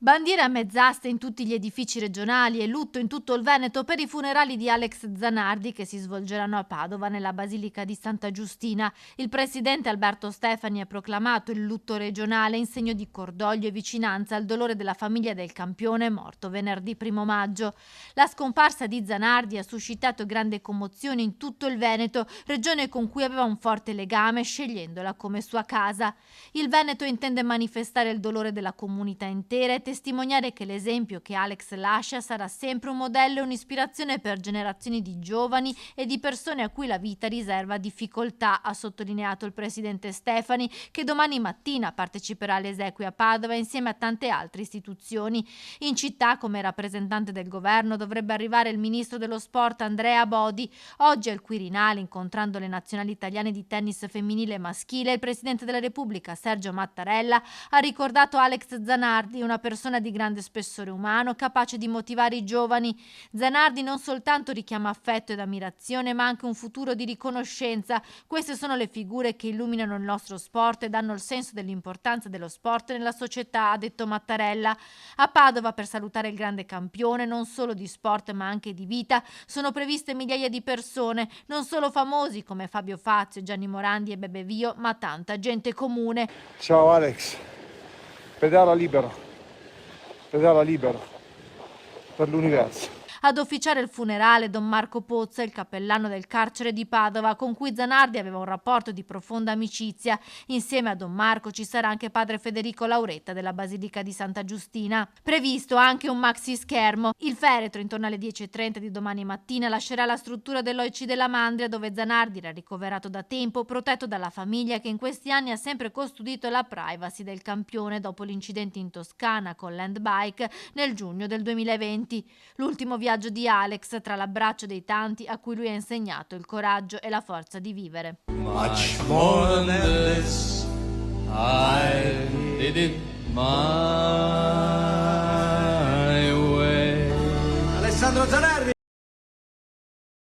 Bandiere a mezz'aste in tutti gli edifici regionali e lutto in tutto il Veneto per i funerali di Alex Zanardi che si svolgeranno a Padova nella Basilica di Santa Giustina. Il presidente Alberto Stefani ha proclamato il lutto regionale in segno di cordoglio e vicinanza al dolore della famiglia del campione morto venerdì 1 maggio. La scomparsa di Zanardi ha suscitato grande commozione in tutto il Veneto, regione con cui aveva un forte legame scegliendola come sua casa. Il Veneto intende manifestare il dolore della comunità intera e testimoniare che l'esempio che Alex lascia sarà sempre un modello e un'ispirazione per generazioni di giovani e di persone a cui la vita riserva difficoltà, ha sottolineato il presidente Stefani, che domani mattina parteciperà alle esequie a Padova insieme a tante altre istituzioni. In città, come rappresentante del governo, dovrebbe arrivare il ministro dello sport Andrea Bodi. Oggi al Quirinale, incontrando le nazionali italiane di tennis femminile e maschile, il presidente della Repubblica Sergio Mattarella ha ricordato Alex Zanardi, una persona di grande spessore umano, capace di motivare i giovani. Zanardi non soltanto richiama affetto ed ammirazione, ma anche un futuro di riconoscenza. Queste sono le figure che illuminano il nostro sport e danno il senso dell'importanza dello sport nella società, ha detto Mattarella. A Padova, per salutare il grande campione, non solo di sport ma anche di vita, sono previste migliaia di persone, non solo famosi come Fabio Fazio, Gianni Morandi e Bebe Vio, ma tanta gente comune. Ciao Alex, pedala libero per l'universo. Ad officiare il funerale Don Marco Pozza, il cappellano del carcere di Padova, con cui Zanardi aveva un rapporto di profonda amicizia. Insieme a Don Marco ci sarà anche padre Federico Lauretta della Basilica di Santa Giustina. Previsto anche un maxi schermo. Il feretro intorno alle 10:30 di domani mattina lascerà la struttura dell'OIC della Mandria, dove Zanardi era ricoverato da tempo, protetto dalla famiglia che in questi anni ha sempre custodito la privacy del campione dopo l'incidente in Toscana con l'handbike nel giugno del 2020. L'ultimo viaggio di Alex tra l'abbraccio dei tanti a cui lui ha insegnato il coraggio e la forza di vivere. Much more than this, I did it my way. Alessandro Zanardi.